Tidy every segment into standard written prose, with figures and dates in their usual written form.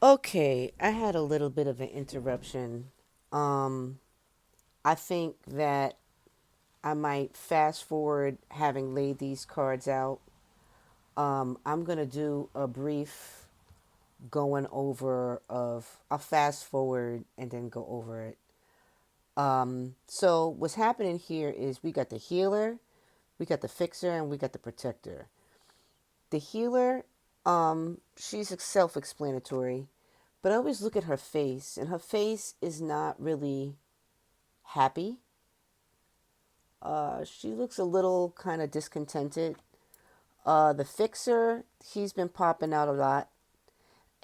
Okay, I had a little bit of an interruption. Um, I think that I might fast forward having laid these cards out. I'm gonna do a brief going over of. I'll fast forward and then go over it. So what's happening here is we got the healer, we got the fixer, and we got the protector. The healer, she's self-explanatory, but I always look at her face, and her face is not really happy. She looks a little kind of discontented. The fixer, he's been popping out a lot.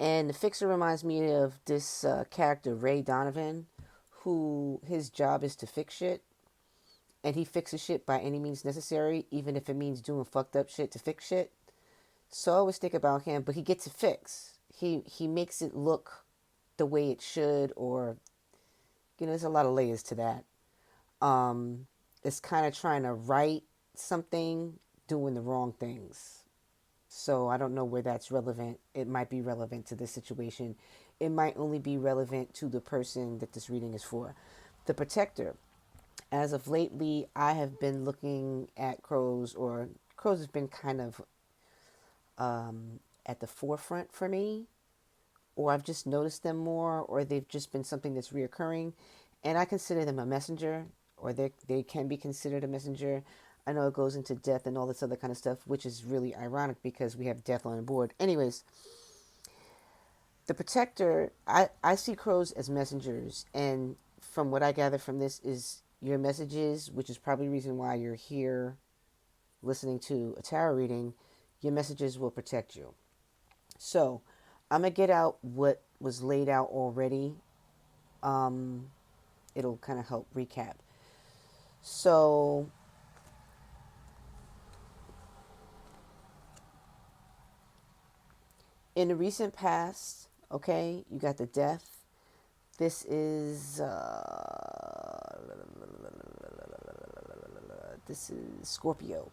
And the fixer reminds me of this character, Ray Donovan, who his job is to fix shit. And he fixes shit by any means necessary, even if it means doing fucked up shit to fix shit. So I always think about him, but he gets it fixed. He makes it look the way it should, or there's a lot of layers to that. It's kind of trying to right something, doing the wrong things. So I don't know where that's relevant. It might be relevant to this situation. It might only be relevant to the person that this reading is for. The protector. As of lately, I have been looking at crows, or crows has been kind of at the forefront for me, or I've just noticed them more, or they've just been something that's reoccurring, and I consider them a messenger, or they can be considered a messenger. I know it goes into death and all this other kind of stuff, which is really ironic because we have death on board. Anyways, the protector, I see crows as messengers, and from what I gather from this is your messages, which is probably the reason why you're here listening to a tarot reading, your messages will protect you. So I'm going to get out what was laid out already. Um, It'll kind of help recap. So, in the recent past, okay, you got the death. This is Scorpio.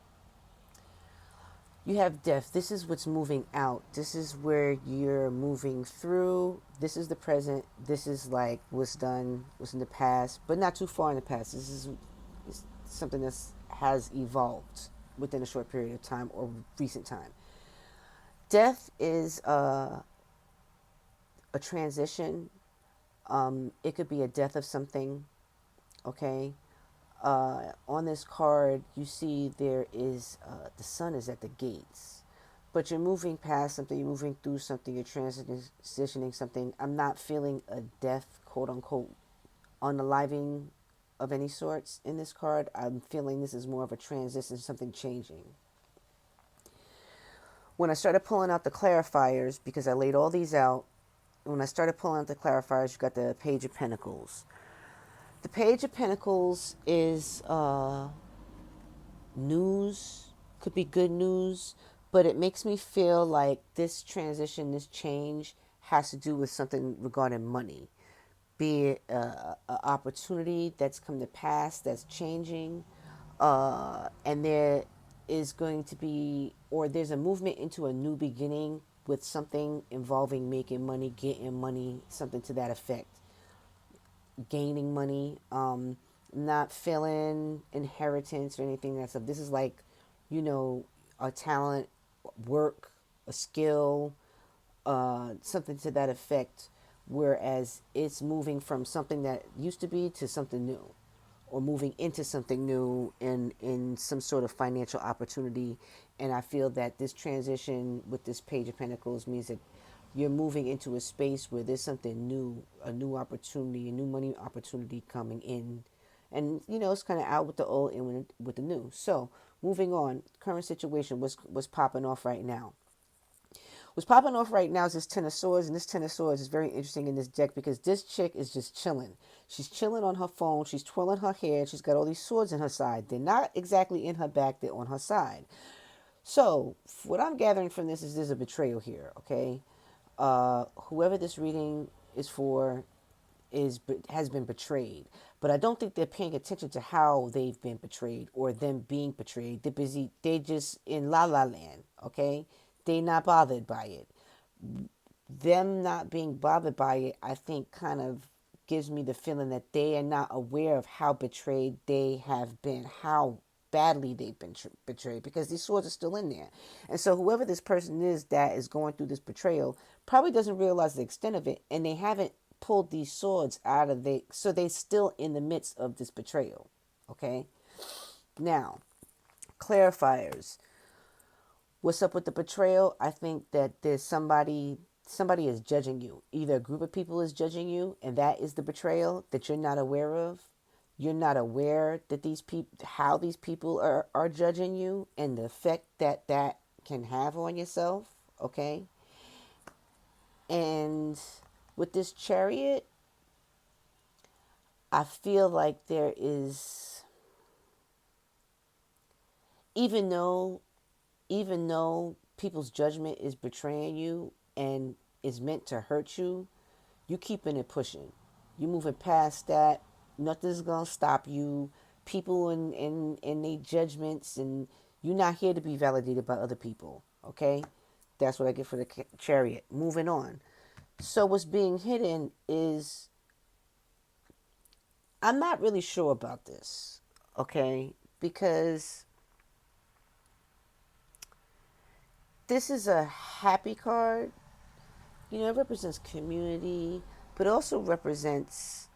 You have death. This is what's moving out. This is where you're moving through. This is the present. This is like what's done, what's in the past, but not too far in the past. This is something that has evolved within a short period of time or recent time. Death is a transition. It could be a death of something, okay? On this card, you see there is the sun is at the gates, but you're moving past something, you're moving through something, you're transitioning something. I'm not feeling a death, quote unquote, unaliving of any sorts in this card. I'm feeling this is more of a transition, something changing. When I started pulling out the clarifiers, because I laid all these out, when I started pulling out the clarifiers, you got the Page of Pentacles. The Page of Pentacles is news, could be good news, but it makes me feel like this transition, this change has to do with something regarding money, be it an opportunity that's come to pass that's changing, and there is going to be, or there's a movement into a new beginning with something involving making money, getting money, something to that effect, gaining money, not feeling inheritance or anything like that. This is like, a talent, work, a skill, something to that effect. Whereas it's moving from something that used to be to something new, or moving into something new in some sort of financial opportunity. And I feel that this transition with this Page of Pentacles means that you're moving into a space where there's something new, a new opportunity, a new money opportunity coming in. And, it's kind of out with the old and with the new. So, moving on, current situation, what's popping off right now? What's popping off right now is this Ten of Swords, and this Ten of Swords is very interesting in this deck because this chick is just chilling. She's chilling on her phone. She's twirling her hair. She's got all these swords in her side. They're not exactly in her back. They're on her side. So, what I'm gathering from this is there's a betrayal here, okay? Whoever this reading is for has been betrayed. But I don't think they're paying attention to how they've been betrayed or them being betrayed. They're busy. They just in la la land, okay? They not bothered by it. them not being bothered by it, I think kind of gives me the feeling that they are not aware of how betrayed they have been, how badly they've been betrayed, because these swords are still in there. And so whoever this person is that is going through this betrayal probably doesn't realize the extent of it, and they haven't pulled these swords out of the, so they're still in the midst of this betrayal. Okay? Now, clarifiers. What's up with the betrayal? I think that there's somebody is judging you. Either a group of people is judging you, and that is the betrayal that you're not aware of. You're not aware that these people, how these people are judging you, and the effect that that can have on yourself. Okay. And with this chariot, I feel like there is, even though even though people's judgment is betraying you and is meant to hurt you, you keeping it pushing. You moving past that. Nothing's gonna stop you. People and their judgments, and you're not here to be validated by other people. Okay, that's what I get for the chariot. Moving on. So what's being hidden is, I'm not really sure about this. Okay, because this is a happy card. You know, it represents community, but it also represents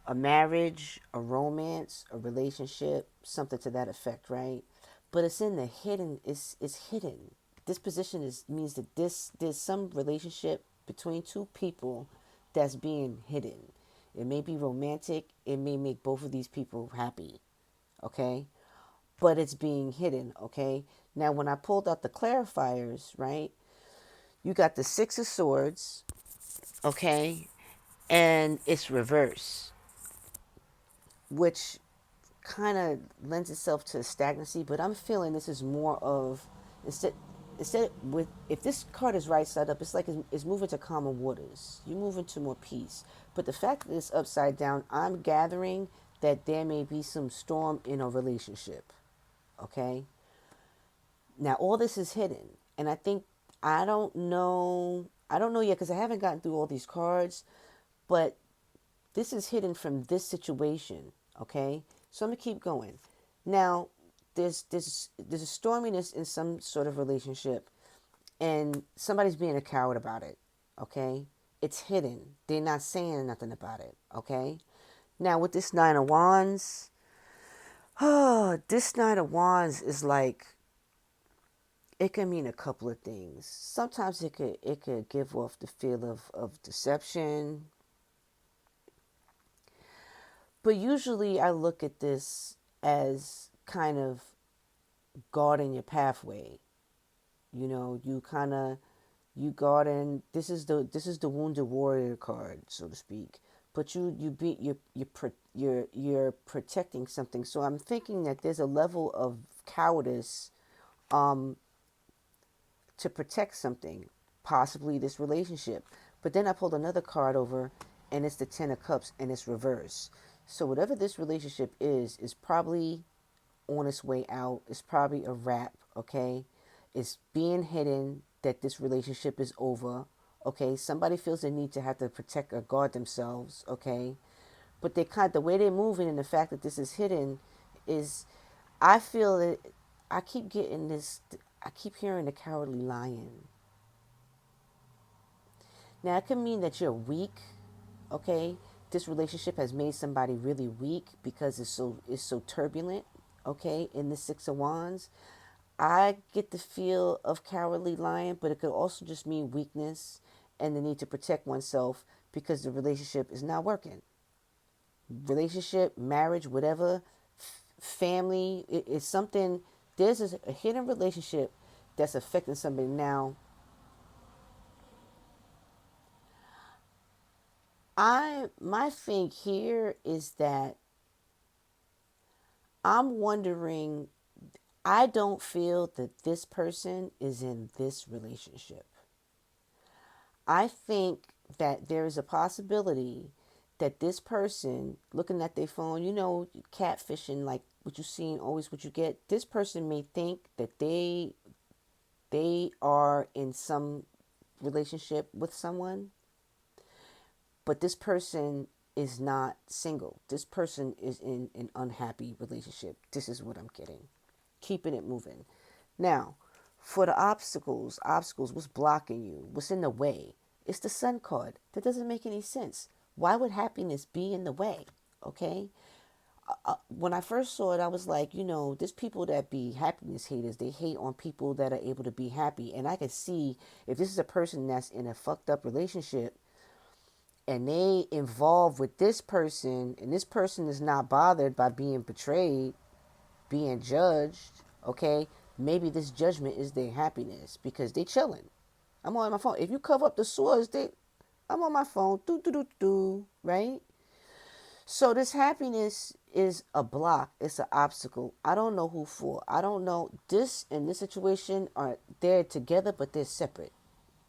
a marriage, a romance, a relationship, something to that effect, right? But it's in the hidden. It's hidden. This position is means that there's some relationship between two people that's being hidden. It may be romantic. It may make both of these people happy. Okay, but it's being hidden. Okay. Now, when I pulled out the clarifiers, right? You got the Six of Swords, okay, and it's reverse, which kind of lends itself to stagnancy. But I'm feeling this is more of, instead with, if this card is right side up, it's like it's moving to calmer waters. You move into more peace. But the fact that it's upside down, I'm gathering that there may be some storm in a relationship. Okay. Now all this is hidden, and I think, I don't know. I don't know yet because I haven't gotten through all these cards, but this is hidden from this situation. Okay, so I'm gonna keep going. Now, there's a storminess in some sort of relationship, and somebody's being a coward about it. Okay, it's hidden. They're not saying nothing about it. Okay, now with this Nine of Wands, oh, this Nine of Wands is like, it can mean a couple of things. Sometimes it could give off the feel of deception. But usually I look at this as kind of guarding your pathway. You know, you guarding, this is the wounded warrior card, so to speak. But you're protecting something. So I'm thinking that there's a level of cowardice um to protect something, possibly this relationship. But then I pulled another card over, and it's the Ten of Cups, and it's reverse. So whatever this relationship is probably on its way out. It's probably a wrap, okay? It's being hidden that this relationship is over, okay? Somebody feels the need to have to protect or guard themselves, okay? But the way they're moving, and the fact that this is hidden is, I feel that I keep getting this, I keep hearing the cowardly lion. Now, it can mean that you're weak, okay? This relationship has made somebody really weak because it's so turbulent, okay? In the Six of Wands, I get the feel of cowardly lion, but it could also just mean weakness and the need to protect oneself because the relationship is not working. Relationship, marriage, whatever, family, it's something. There's a hidden relationship that's affecting somebody now. My thing here is that I'm wondering, I don't feel that this person is in this relationship. I think that there is a possibility that this person, looking at their phone, catfishing, like what you see and always what you get, this person may think that they are in some relationship with someone, but this person is not single. This person is in an unhappy relationship. This is what I'm getting. Keeping it moving. Now, for the obstacles, what's blocking you? What's in the way? It's the Sun card. That doesn't make any sense. Why would happiness be in the way? Okay? When I first saw it, I was like, there's people that be happiness haters. They hate on people that are able to be happy. And I could see if this is a person that's in a fucked up relationship and they involved with this person, and this person is not bothered by being betrayed, being judged, okay, maybe this judgment is their happiness because they chilling. I'm on my phone. If you cover up the sores, I'm on my phone, right? So this happiness is a block. It's an obstacle. I don't know who for. I don't know. This and this situation are they're together, but they're separate.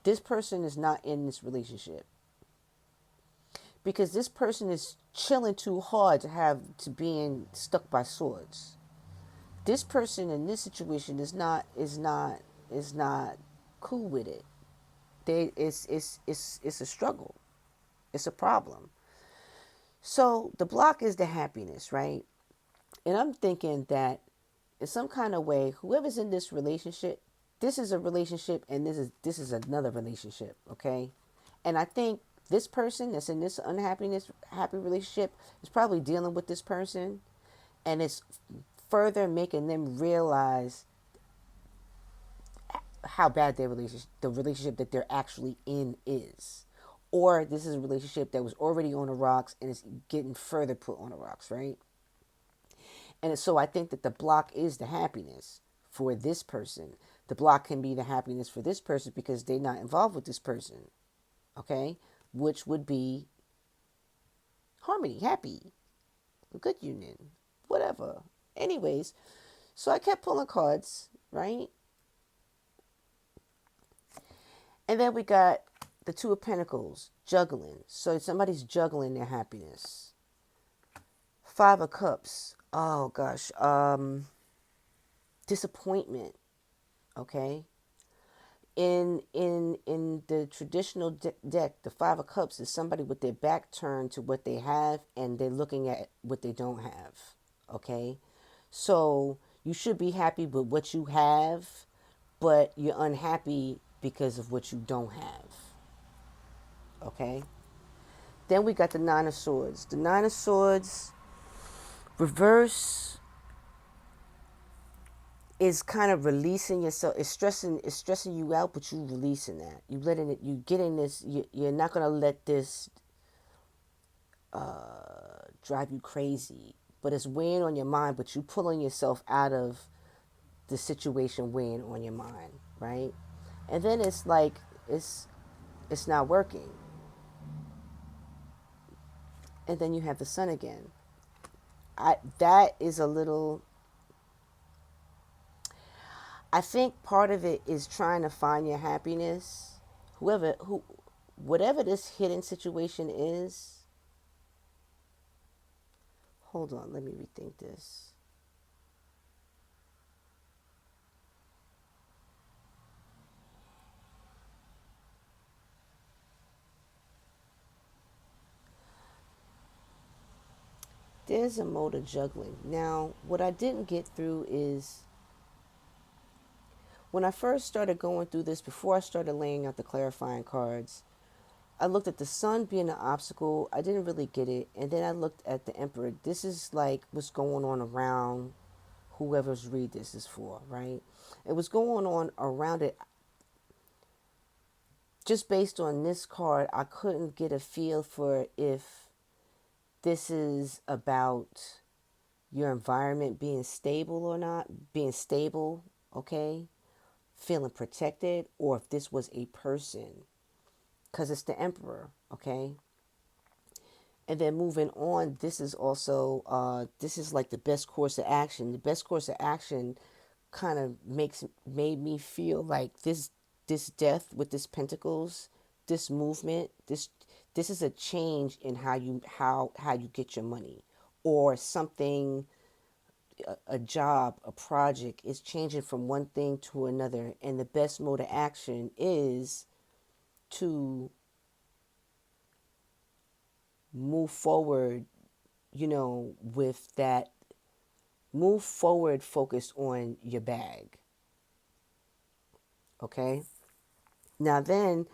This person is not in this relationship because this person is chilling too hard to being stuck by swords. This person in this situation is not cool with it. It's a struggle. It's a problem. So the block is the happiness, right? And I'm thinking that in some kind of way, whoever's in this relationship, this is a relationship and this is another relationship, okay? And I think this person that's in this happy relationship is probably dealing with this person, and it's further making them realize how bad the relationship that they're actually in is. Or this is a relationship that was already on the rocks and is getting further put on the rocks, right? And so I think that the block is the happiness for this person. The block can be the happiness for this person because they're not involved with this person, okay? Which would be harmony, happy, a good union, whatever. Anyways, so I kept pulling cards, right? And then we got the Two of Pentacles, juggling. So somebody's juggling their happiness. Five of Cups. Oh gosh. Disappointment. Okay. In the traditional deck, the Five of Cups is somebody with their back turned to what they have and they're looking at what they don't have. Okay. So you should be happy with what you have, but you're unhappy because of what you don't have. Okay. Then we got the Nine of Swords. The Nine of Swords reverse is kind of releasing yourself. It's stressing you out, but you releasing that. You letting it. You getting this. You're not gonna let this drive you crazy. But it's weighing on your mind. But you pulling yourself out of the situation weighing on your mind, right? And then it's like it's not working. And then you have the Sun again. That is a little. I think part of it is trying to find your happiness. Whatever this hidden situation is. Hold on, let me rethink this. There's a mode of juggling. Now, what I didn't get through is when I first started going through this, before I started laying out the clarifying cards, I looked at the Sun being an obstacle. I didn't really get it. And then I looked at the Emperor. This is like what's going on around whoever's read this is for, right? It was going on around it. Just based on this card, I couldn't get a feel for if this is about your environment being stable or not, being stable, okay? Feeling protected, or if this was a person, because it's the Emperor, okay? And then moving on, this is also, this is like the best course of action. The best course of action kind of made me feel like this death with this Pentacles, this movement, this is a change in how you get your money, or something, a job, a project is changing from one thing to another, and the best mode of action is to move forward, with that, move forward focused on your bag. Okay? Now then,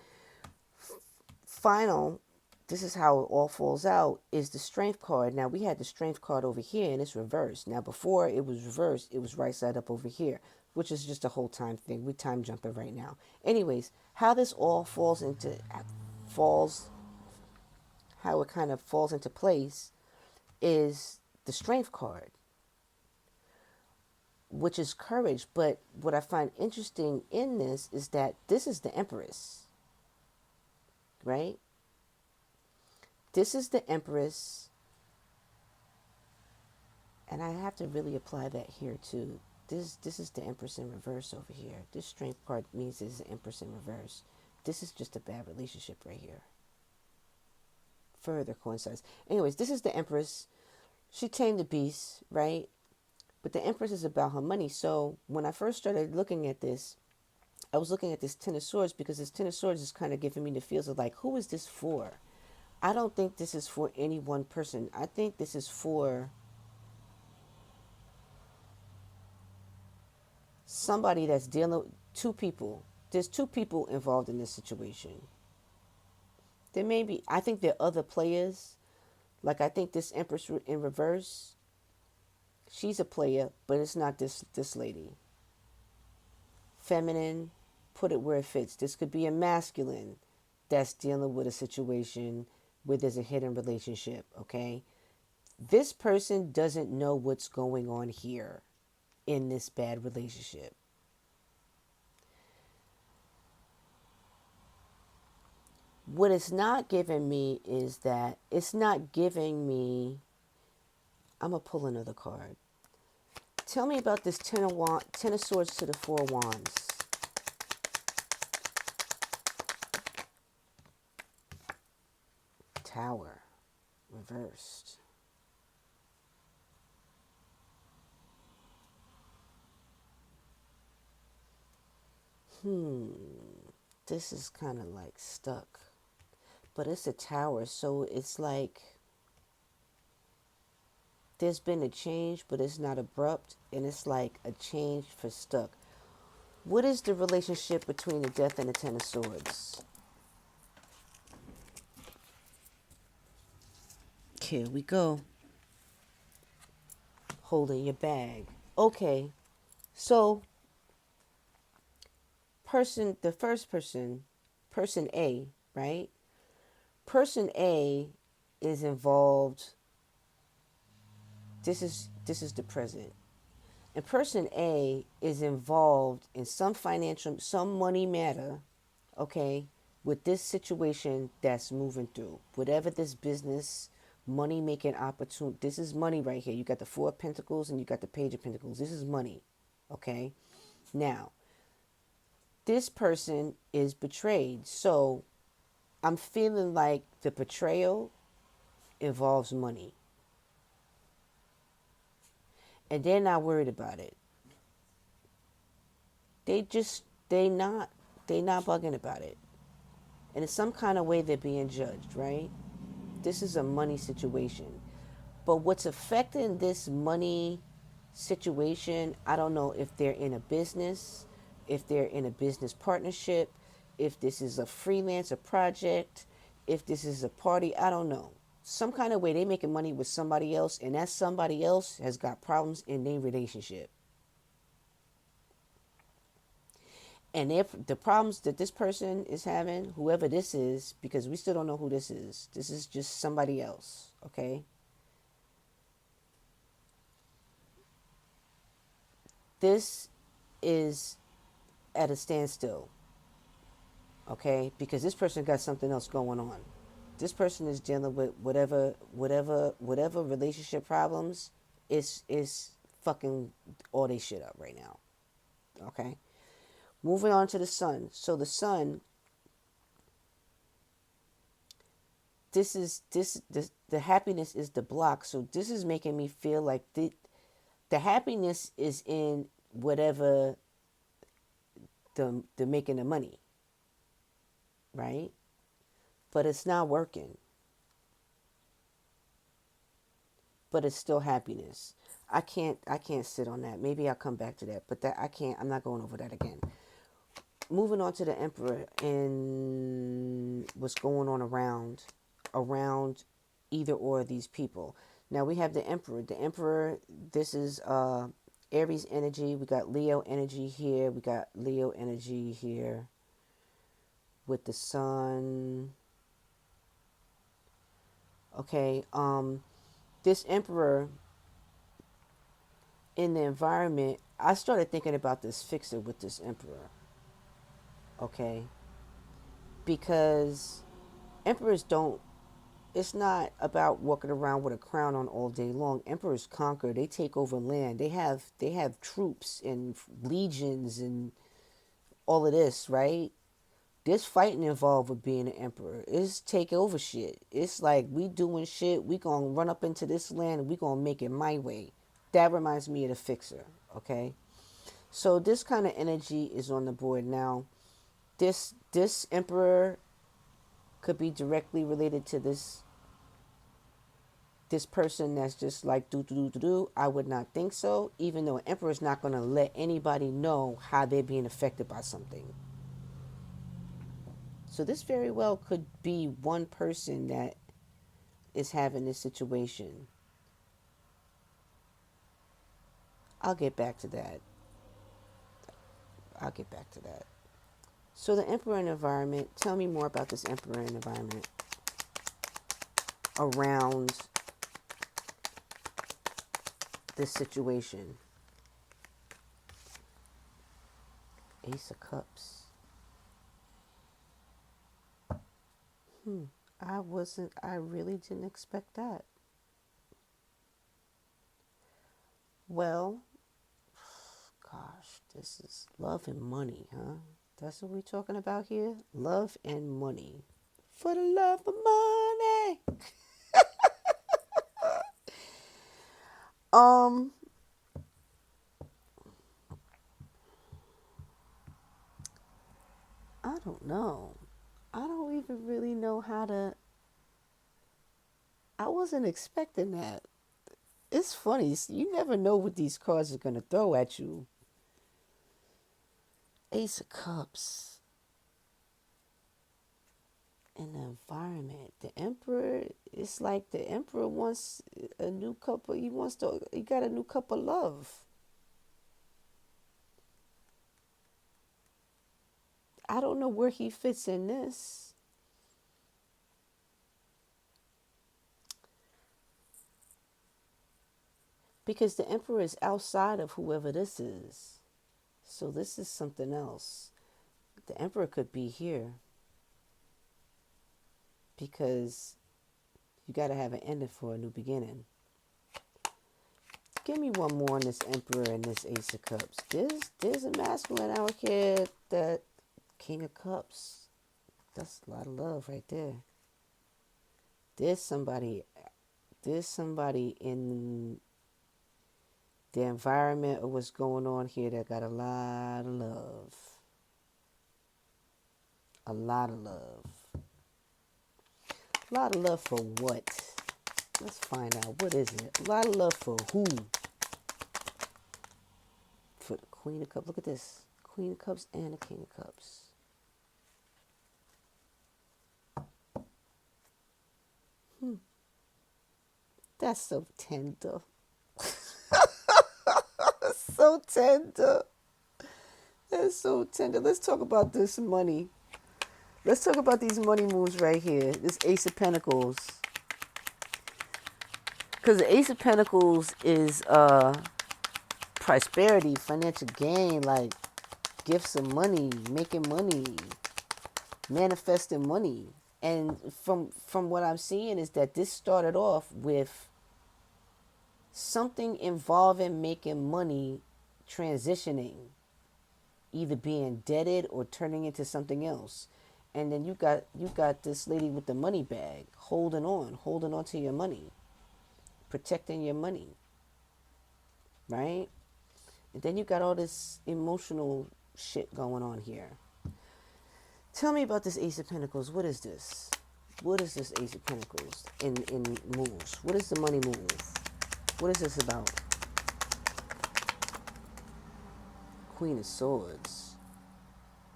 final, this is how it all falls out, is the strength card. Now we had the strength card over here and it's reversed. Now before it was reversed, it was right side up over here, which is just a whole time thing. We're time jumping right now. Anyways, how this all how it kind of falls into place is the strength card, which is courage. But what I find interesting in this is that this is the Empress, right? This is the Empress, and I have to really apply that here too. This is the Empress in reverse over here. This strength card means this is the Empress in reverse. This is just a bad relationship right here. Further coincides. Anyways, this is the Empress. She tamed the beast, right? But the Empress is about her money. So when I first started looking at this, I was looking at this Ten of Swords because this Ten of Swords is kind of giving me the feels of like, who is this for? I don't think this is for any one person. I think this is for somebody that's dealing with two people. There's two people involved in this situation. There may be, I think there are other players. Like I think this Empress in reverse, she's a player, but it's not this lady. Feminine, put it where it fits. This could be a masculine that's dealing with a situation where there's a hidden relationship, okay? This person doesn't know what's going on here in this bad relationship. What it's not giving me is that it's not giving me, I'm going to pull another card. Tell me about this Ten of Swords to the Four of Wands. Tower, reversed. This is kind of like stuck. But it's a tower, so it's like there's been a change, but it's not abrupt, and it's like a change for stuck. What is the relationship between the Death and the Ten of Swords? Here we go. Holding your bag. Okay, so the first person, person A, right? Person A is involved. This is the present. And person A is involved in some money matter, okay, with this situation that's moving through. Whatever this business, money making opportunity, this is money right here. You got the Four of Pentacles and you got the Page of Pentacles. This is money, okay? Now, this person is betrayed. So I'm feeling like the betrayal involves money. And they're not worried about it. They not bugging about it. And in some kind of way they're being judged, right? This is a money situation. But what's affecting this money situation, I don't know if they're in a business, if they're in a business partnership, if this is a freelancer project, if this is a party, I don't know. Some kind of way they making money with somebody else, and that somebody else has got problems in their relationship. And if the problems that this person is having, whoever this is, because we still don't know who this is just somebody else, okay? This is at a standstill, okay? Because this person got something else going on. This person is dealing with whatever relationship problems is fucking all they shit up right now, okay? Moving on to the Sun. So the Sun, the happiness is the block. So this is making me feel like the happiness is in whatever the making the money. right? But it's not working. But it's still happiness. I can't sit on that. Maybe I'll come back to that. But that I can't I'm not going over that again. Moving on to the emperor and what's going on around either or of these people. Now we have the emperor. The emperor, this is Aries energy. We got Leo energy here. We got Leo energy here with the sun. Okay, this emperor in the environment, I started thinking about this fixer with this emperor. Okay, because emperors don't, it's not about walking around with a crown on all day long. Emperors conquer, they take over land. They have troops and legions and all of this, right? There's fighting involved with being an emperor. It's take over shit. It's like we doing shit, we gonna run up into this land and we gonna make it my way. That reminds me of the fixer, okay? So this kind of energy is on the board now. This emperor could be directly related to this person that's just like do. I would not think so, even though an emperor is not going to let anybody know how they're being affected by something. So this very well could be one person that is having this situation. I'll get back to that. I'll get back to that. So the emperor and environment, tell me more about this emperor and environment around this situation. Ace of Cups. I really didn't expect that. Well, gosh, this is love and money, huh? That's what we're talking about here? Love and money. For the love of money. Um, I don't know. I don't even really know how to. I wasn't expecting that. It's funny. You never know what these cards are going to throw at you. Ace of Cups. In the environment. The Emperor, it's like the Emperor wants a new cup of, he got a new cup of love. I don't know where he fits in this. Because the Emperor is outside of whoever this is. So this is something else. The Emperor could be here. Because you got to have an ending for a new beginning. Give me one more on this Emperor and this Ace of Cups. There's a masculine out here, that King of Cups. That's a lot of love right there. There's somebody in the environment of what's going on here that got a lot of love. A lot of love. A lot of love for what? Let's find out. What is it? A lot of love for who? For the Queen of Cups. Look at this. Queen of Cups and the King of Cups. That's so tender. So tender. That's so tender. Let's talk about this money. Let's talk about these money moves right here. This Ace of Pentacles. Because the Ace of Pentacles is prosperity, financial gain, like gifts of money, making money, manifesting money. And from what I'm seeing is that this started off with something involving making money transitioning, either being debted or turning into something else. And then you got this lady with the money bag holding on to your money, protecting your money, right? And then you got all this emotional shit going on here. Tell me about this Ace of Pentacles. What is this? What is this Ace of Pentacles in moves? What is the money move? What is this about? Queen of Swords.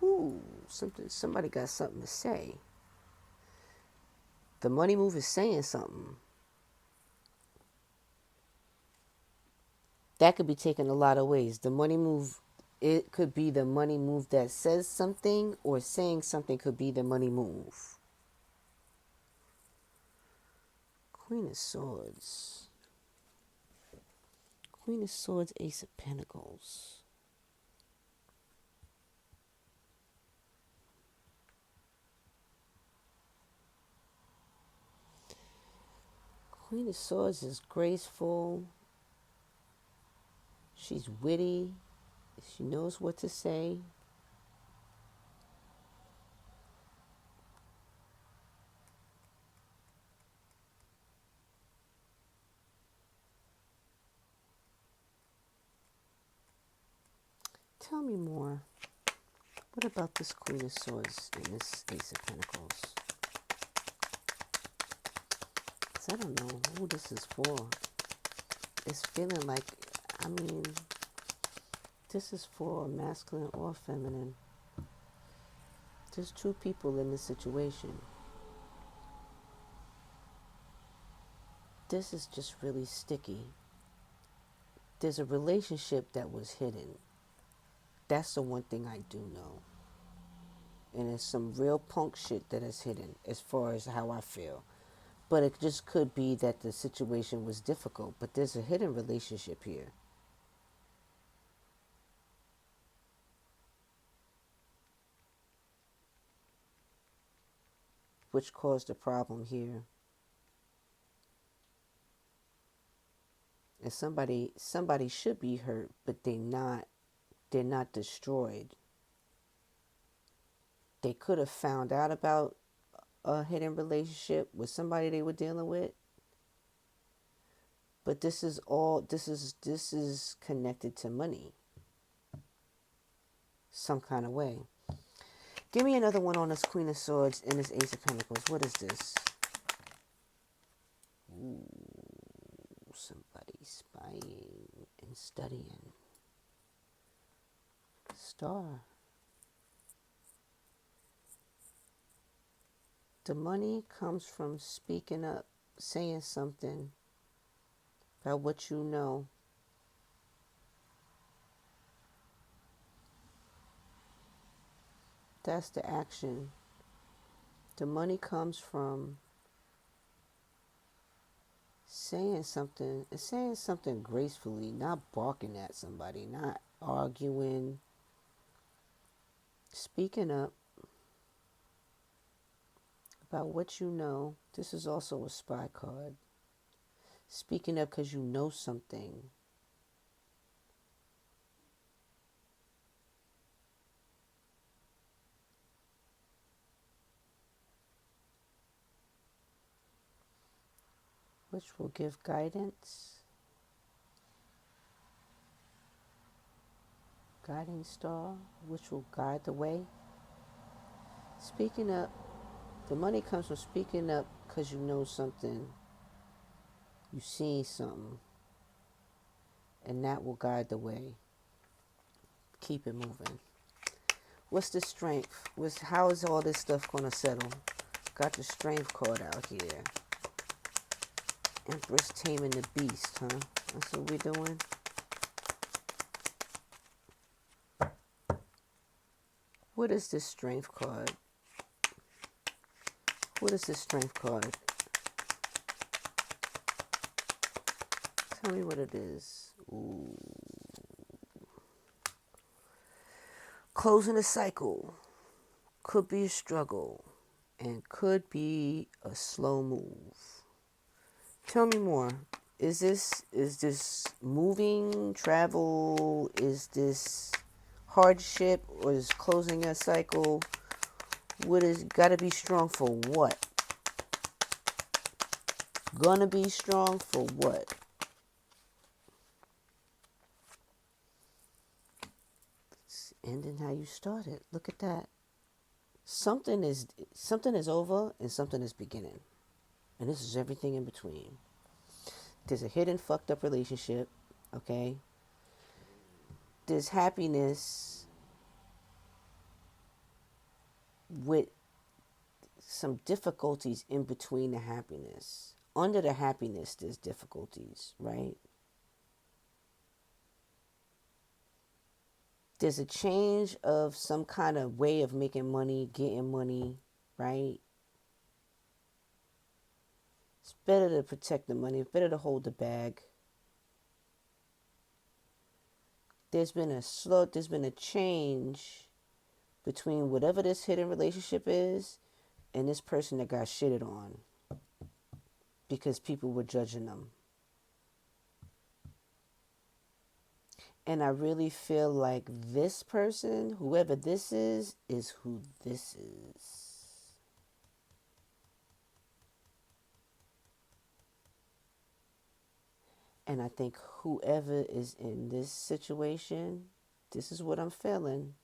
Ooh, somebody got something to say. The money move is saying something. That could be taken a lot of ways. The money move, it could be the money move that says something, or saying something could be the money move. Queen of Swords. Queen of Swords, Ace of Pentacles. Queen of Swords is graceful. She's witty. She knows what to say. Tell me more. What about this Queen of Swords and this Ace of Pentacles? Because I don't know who this is for. It's feeling like, I mean, this is for masculine or feminine. There's two people in this situation. This is just really sticky. There's a relationship that was hidden. That's the one thing I do know. And it's some real punk shit that is hidden as far as how I feel. But it just could be that the situation was difficult. But there's a hidden relationship here. Which caused a problem here. And somebody should be hurt, but they're not destroyed. They could have found out about a hidden relationship with somebody they were dealing with. But this is connected to money. Some kind of way. Give me another one on this Queen of Swords and this Ace of Pentacles. What is this? Ooh, somebody spying and studying. Star. The money comes from speaking up, saying something about what you know. That's the action. The money comes from saying something, and saying something gracefully, not barking at somebody, not arguing, speaking up about what you know. This is also a spy card. Speaking up because you know something. Which will give guidance. Guiding star, which will guide the way. Speaking up. The money comes from speaking up because you know something. You seen something. And that will guide the way. Keep it moving. What's the strength? How is all this stuff going to settle? Got the strength card out here. Empress taming the beast, huh? That's what we're doing. What is this strength card? What is this strength card? Tell me what it is. Ooh. Closing a cycle. Could be a struggle. And could be a slow move. Tell me more. Is this moving, travel? Is this hardship? Or is closing a cycle? What is gotta be strong for what? Gonna be strong for what? It's ending how you started. Look at that. Something is over and something is beginning. And this is everything in between. There's a hidden fucked up relationship, okay? There's happiness with some difficulties in between the happiness. Under the happiness, there's difficulties, right? There's a change of some kind of way of making money, getting money, right? It's better to protect the money. It's better to hold the bag. There's been a change between whatever this hidden relationship is and this person that got shitted on because people were judging them. And I really feel like this person, whoever this is who this is. And I think whoever is in this situation, this is what I'm feeling.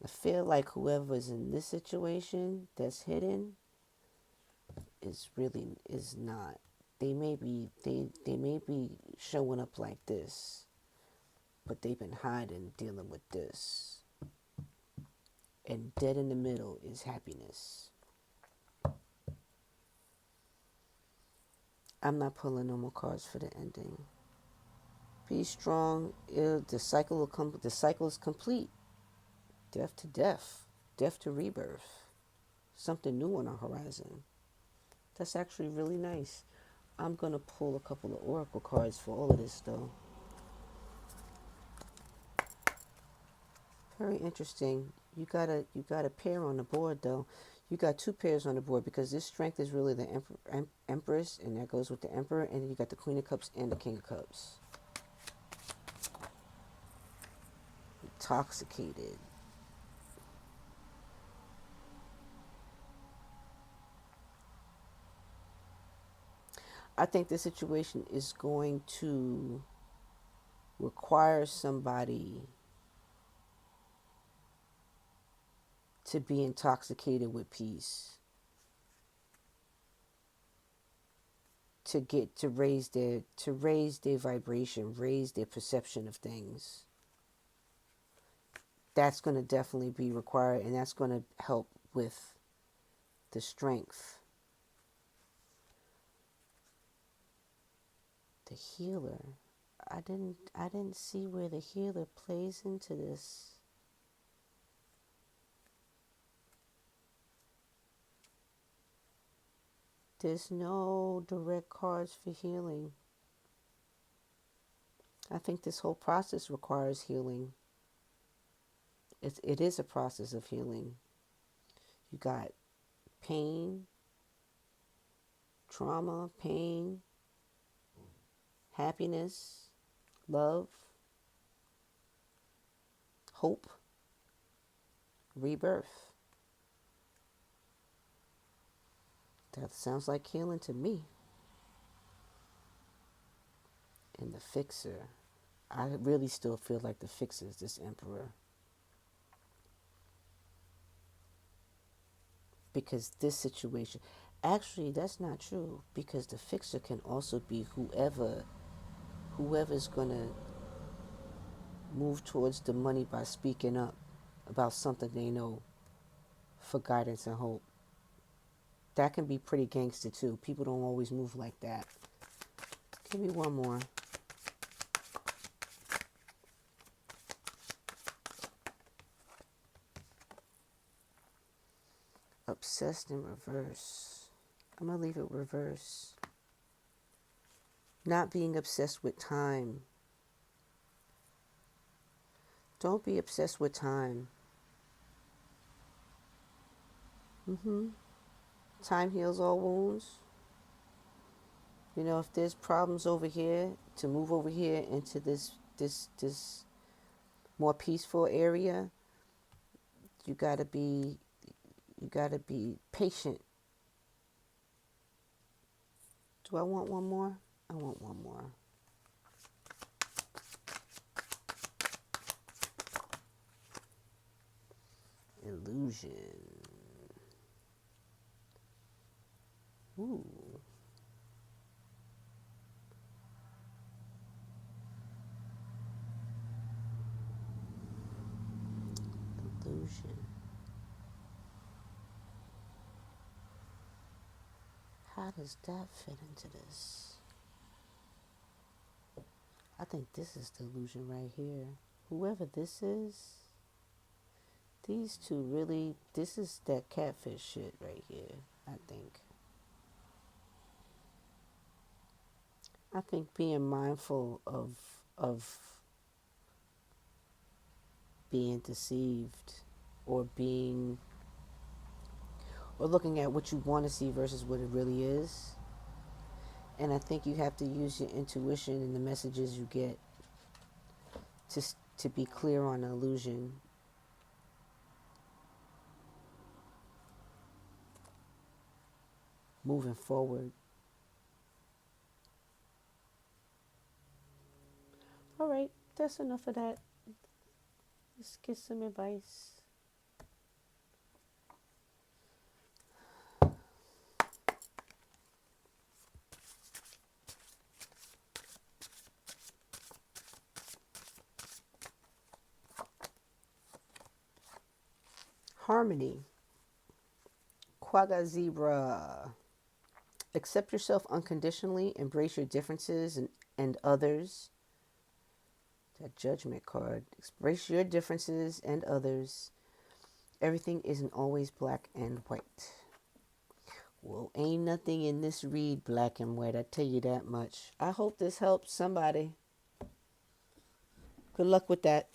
I feel like whoever is in this situation that's hidden is not. They may be showing up like this, but they've been hiding, dealing with this. And dead in the middle is happiness. I'm not pulling no more cards for the ending. Be strong. The cycle is complete. Death to death. Death to rebirth. Something new on the horizon. That's actually really nice. I'm going to pull a couple of oracle cards for all of this, though. Very interesting. You got a pair on the board, though. You got two pairs on the board because this strength is really the Empress, and that goes with the Emperor, and then you got the Queen of Cups and the King of Cups. Intoxicated. I think this situation is going to require somebody to be intoxicated with peace, to raise their vibration, raise their perception of things. That's going to definitely be required, and that's going to help with the strength. The healer. I didn't see where the healer plays into this. There's no direct cards for healing. I think this whole process requires healing. It is a process of healing. You got pain, trauma, pain, happiness, love, hope, rebirth. That sounds like healing to me. And the fixer. I really still feel like the fixer is this Emperor. Because this situation, actually that's not true, because the fixer can also be whoever's gonna move towards the money by speaking up about something they know for guidance and hope. That can be pretty gangster too. People don't always move like that. Give me one more. Obsessed in reverse. I'm going to leave it reverse. Not being obsessed with time. Don't be obsessed with time. Time heals all wounds. You know, if there's problems over here, to move over here into this more peaceful area, you gotta be patient. Do I want one more? I want one more. Illusion. Ooh. Illusion. How does that fit into this? I think this is the illusion right here. Whoever this is, these two really, this is that catfish shit right here, I think. I think being mindful of being deceived or being or looking at what you want to see versus what it really is. And I think you have to use your intuition and the messages you get to be clear on the illusion. Moving forward. All right, that's enough of that. Let's get some advice. Harmony. Quagga Zebra. Accept yourself unconditionally. Embrace your differences and others. That judgment card. Embrace your differences and others. Everything isn't always black and white. Well, ain't nothing in this read black and white. I tell you that much. I hope this helps somebody. Good luck with that.